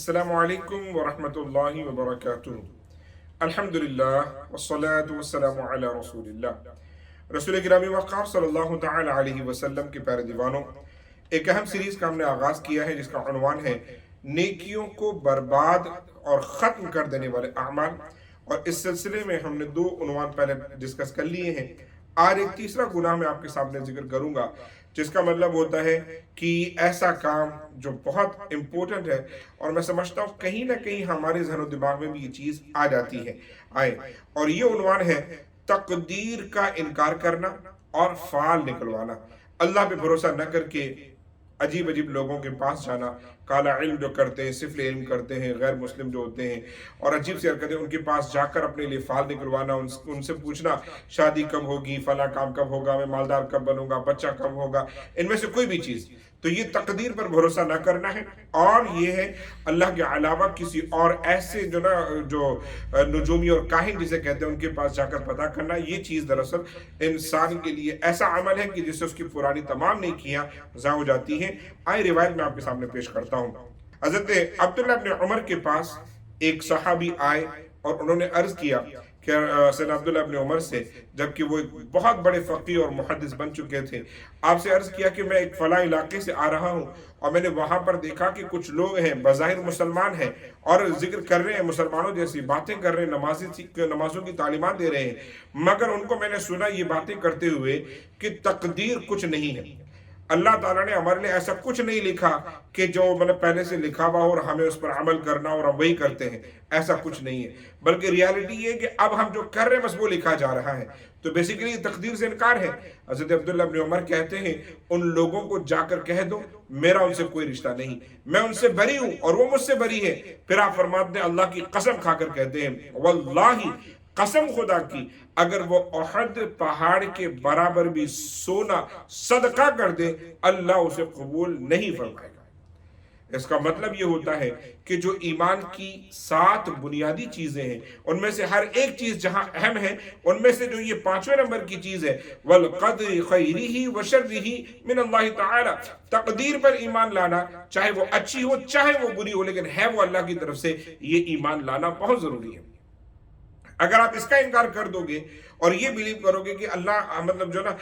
अस्सलामु अलैकुम व रहमतुल्लाहि व बरकातुहू। अल्हम्दुलिल्लाह वस्सलातु वस्सलामु अला रसूलिल्लाह। रसूल गिरामी वक़ार सल्लल्लाहु तआला अलैहि वसल्लम के प्यारे दीवानों, एक अहम सीरीज़ का हमने आगाज़ किया है जिसका उन्वान है नेकियों को बर्बाद और ख़त्म कर देने वाले अमाल। और इस सिलसिले में हमने दो उन्वान पहले डिस्कस कर लिए हैं। आज एक तीसरा गुनाह मैं आपके सामने जिक्र करूंगा, जिसका मतलब होता है कि ऐसा काम जो बहुत इम्पोर्टेंट है और मैं समझता हूँ कहीं ना कहीं हमारे ज़हन और दिमाग में भी ये चीज़ आ जाती है और ये उन्वान है तकदीर का इनकार करना और फाल निकलवाना। अल्लाह पे भरोसा न करके अजीब अजीब लोगों के पास जाना, काला इल्म जो करते हैं, सिफल इल्म करते हैं, गैर मुस्लिम जो होते हैं और अजीब सी हरकतें, उनके पास जाकर अपने लिए फाल निकलवाना, उनसे पूछना शादी कब होगी, फला काम कब होगा, मैं मालदार कब बनूंगा, बच्चा कब होगा, इनमें से कोई भी चीज़। तो ये तकदीर पर भरोसा ना करना है और ये है अल्लाह के अलावा किसी और ऐसे जो नजूमी और काहिन जिसे कहते हैं उनके पास जाकर पता करना। ये चीज़ दरअसल इंसान के लिए ऐसा अमल है कि जिससे उसकी पुरानी तमाम नेकियां ज़ाया हो जाती हैं। आए रिवायत में आपके सामने पेश करता हूँ। हज़रत अब्दुल्ला इब्न उमर के पास एक सहाबी आए और उन्होंने अर्ज़ किया कि सैयदना अब्दुल्ला इब्न उमर से, जबकि वो एक बहुत बड़े फ़क़ीह और मुहद्दिस बन चुके थे, आपसे अर्ज़ किया कि मैं एक फ़लाँ इलाके से आ रहा हूँ और मैंने वहाँ पर देखा कि कुछ लोग हैं बज़ाहिर मुसलमान हैं और जिक्र कर रहे हैं, मुसलमानों जैसी बातें कर रहे हैं, नमाज़ों की तालीमात दे रहे हैं, मगर उनको मैंने सुना ये बातें करते हुए कि तकदीर कुछ नहीं है, अल्लाह ताला ने हमारे लिए ऐसा कुछ नहीं लिखा कि जो मतलब पहले से लिखा हुआ हो और हमें उस पर अमल करना और हम वही करते हैं, ऐसा कुछ नहीं है, बल्कि रियलिटी ये है कि अब हम जो कर रहे हैं बस वो लिखा जा रहा है। तो बेसिकली ये तकदीर से इनकार है। हज़रत अब्दुल्ला इब्न उमर कहते हैं उन लोगों को जाकर कह दो मेरा उनसे कोई रिश्ता नहीं, मैं उनसे बरी हूँ और वो मुझसे बरी है। फिर आप फरमाते हैं, अल्लाह की कसम खाकर कहते हैं, वल्लाही कसम खुदा की, अगर वो उहद पहाड़ के बराबर भी सोना सदका कर दे अल्लाह उसे कबूल नहीं फरमाएगा। इसका मतलब ये होता है कि जो ईमान की 7 बुनियादी चीजें हैं उनमें से हर एक चीज जहां अहम है, उनमें से जो ये 5वें नंबर की चीज है, वल क़द्रि ख़ैरिही व शर्रिही मिन अल्लाह तआला, तकदीर पर ईमान लाना, चाहे वो अच्छी हो चाहे वो बुरी हो, लेकिन है वो अल्लाह की तरफ से, ये ईमान लाना बहुत जरूरी है। अगर आप इसका इनकार कर दोगे और ये बिलीव करोगे कि अल्लाह मतलब जो ना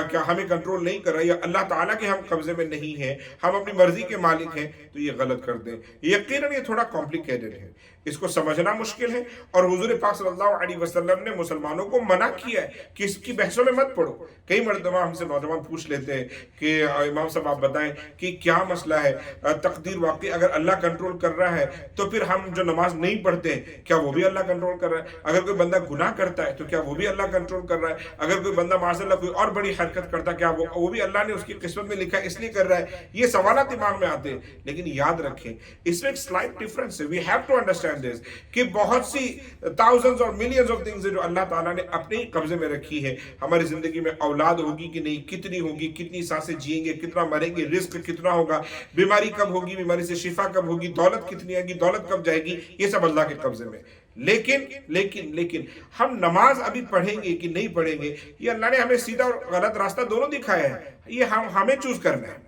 क्या हमें कंट्रोल नहीं कर रहा है या अल्लाह ताला के हम कब्जे में नहीं है, हम अपनी मर्जी के मालिक हैं, तो ये गलत कर दें। यकीनन ये थोड़ा कॉम्प्लिकेटेड है, इसको समझना मुश्किल है और हुजूर पाक सल्लल्लाहु अलैहि वसल्लम ने मुसलमानों को मना किया है कि इसकी बहसों में मत पड़ो। कई मर्तबा हमसे नौजवान पूछ लेते हैं कि इमाम साहब आप बताएं कि क्या मसला है, तकदीर वाकई अगर अल्लाह कंट्रोल कर रहा है तो फिर हम जो नमाज नहीं पढ़ते हैं क्या वो भी अल्लाह कंट्रोल कर रहा है? अगर कोई बंदा गुनाह करता है तो क्या वो भी अल्लाह कंट्रोल कर रहा है? अगर कोई बंदा माज़अल्लाह कोई और बड़ी हरकत करता है क्या वो भी अल्लाह ने उसकी किस्मत में लिखा इसलिए कर रहा है? ये सवाल दिमाग में आते हैं, लेकिन याद रखें इसमें एक स्लाइट डिफरेंस है। We have to understand this कि बहुत सी थाउजेंड्स और मिलियंस ऑफ थिंग्स है जो अल्लाह ताला ने अपने ही कब्जे में रखी है। हमारी जिंदगी में औलाद होगी कि नहीं, कितनी होगी, कितनी सांसें जिएंगे, कितना मरेंगे, रिस्क कितना होगा, बीमारी कब होगी, बीमारी से शिफा कब होगी, दौलत कितनी आएगी, दौलत कब जाएगी, ये सब अल्लाह के कब्जे में। लेकिन लेकिन लेकिन हम नमाज अभी पढ़ेंगे कि नहीं पढ़ेंगे, ये अल्लाह ने हमें सीधा और गलत रास्ता दोनों दिखाया है, ये हमें चूज करना है।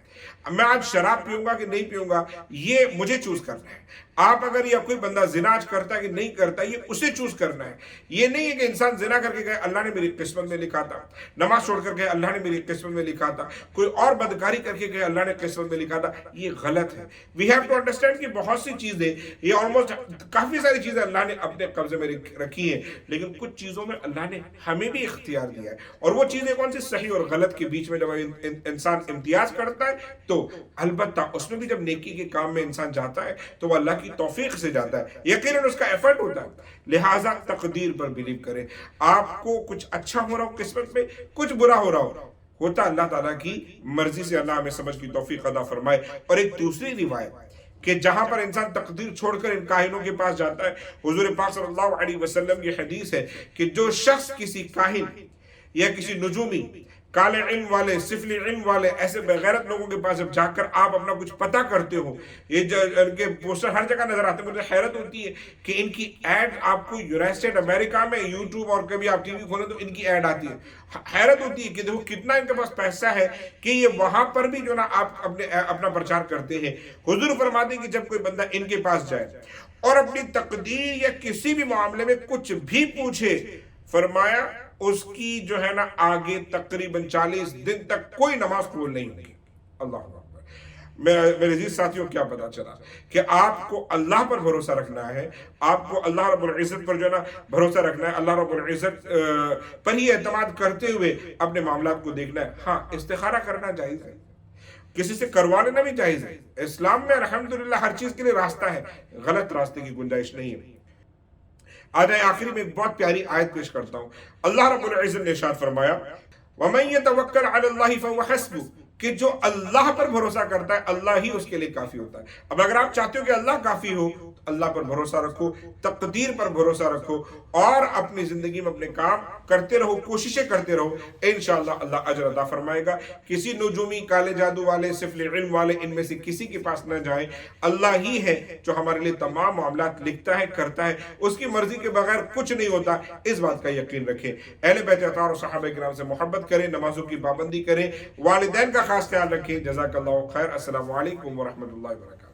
मैं आज शराब पीऊंगा कि नहीं पीऊंगा ये मुझे चूज करना है। आप अगर या कोई बंदा जिना आज करता है कि नहीं करता ये उसे चूज करना है। ये नहीं है कि इंसान जिना करके गए अल्लाह ने मेरी किस्मत में लिखा था, नमाज छोड़ कर गए अल्लाह ने मेरी किस्मत में लिखा था, कोई और बदकारी करके गए अल्लाह ने किस्मत में लिखा था, ये गलत है। वी हैव टू अंडरस्टैंड कि बहुत सी चीजें, ये ऑलमोस्ट काफी सारी चीजें अल्लाह ने अपने कब्जे में रखी है, लेकिन कुछ चीजों में अल्लाह ने हमें भी इख्तियार दिया है। और वो चीजें कौन सी, सही और गलत के बीच में जब इंसान इम्तियाज करता है तो अलबत्ता उसमें भी जब नेकी के काम में इंसान जाता है तो वो अल्लाह की तौफीक से जाता है, यकीनन उसका एफर्ट होता है। लिहाजा तकदीर पर बिलीव करें। आपको कुछ अच्छा हो रहा हो किस्मत में, कुछ बुरा हो रहा होता अल्लाह ताला की मर्जी से, अल्लाह हमें समझ की तौफीक अता फरमाए। और एक दूसरी रिवायत कि जहां पर इंसान तकदीर छोड़कर इन काहिनों के पास जाता है, हुजूर पाक सल्लल्लाहु अलैहि वसल्लम की हदीस है कि जो शख्स किसी काहिन या किसी नुजूमी کالے علم والے، سفلی علم والے، ایسے بغیرت لوگوں کے پاس جب جا کر آپ اپنا کچھ پتہ کرتے ہو، یہ جو ان کے پوسٹر ہر جگہ نظر آتے ہیں، مجھے حیرت ہوتی ہے کہ ان کی ایڈ آپ کو یونائٹڈ امریکہ میں یوٹیوب اور کبھی آپ ٹی وی کھولیں تو ان کی ایڈ آتی ہے، حیرت ہوتی ہے کہ دیکھو کتنا ان کے پاس پیسہ ہے کہ یہ وہاں پر بھی جو نا آپ اپنا پرچار کرتے ہیں۔ حضور فرماتے ہیں کہ جب کوئی بندہ ان کے پاس جائے اور اپنی تقدیر یا کسی بھی معاملے میں کچھ بھی پوچھے، فرمایا اس کی جو ہے نا آگے تقریباً 40 دن تک کوئی نماز قبول نہیں ہوگی۔ اللہ اکبر۔ میرے عزیز ساتھیوں، کیا پتا چلا کہ آپ کو اللہ پر بھروسہ رکھنا ہے، آپ کو اللہ رب العزت پر جو ہے نا بھروسہ رکھنا ہے، اللہ رب العزت پر ہی اعتماد کرتے ہوئے اپنے معاملات کو دیکھنا ہے۔ ہاں، استخارہ کرنا جائز ہے، کسی سے کروا لینا بھی جائز ہے، اسلام میں الحمدللہ ہر چیز کے لیے راستہ ہے، غلط راستے کی گنجائش نہیں ہے۔ آج آخری میں ایک بہت پیاری آیت پیش کرتا ہوں۔ اللہ رب العزت نے ارشاد فرمایا وَمَن يَتَوَكَّلْ عَلَى اللَّهِ فَهُوَ حَسْبُهُ، کہ جو اللہ پر بھروسہ کرتا ہے اللہ ہی اس کے لیے کافی ہوتا ہے۔ اب اگر آپ چاہتے ہو کہ اللہ کافی ہو تو اللہ پر بھروسہ رکھو، تقدیر پر بھروسہ رکھو، اور اپنی زندگی میں اپنے کام کرتے رہو، کوششیں کرتے رہو، انشاءاللہ اللہ اجر عطا فرمائے گا۔ کسی نجومی، کالے جادو والے، سفل علم والے، ان میں سے کسی کے پاس نہ جائیں۔ اللہ ہی ہے جو ہمارے لیے تمام معاملات لکھتا ہے، کرتا ہے، اس کی مرضی کے بغیر کچھ نہیں ہوتا، اس بات کا یقین رکھیں۔ اہل بیت اطہار و صحابہ کرام سے محبت کریں، نمازوں کی پابندی کریں، والدین کا خاص خیال رکھیں۔ جزاک اللہ خیر۔ السلام علیکم ورحمۃ اللہ وبرکاتہ۔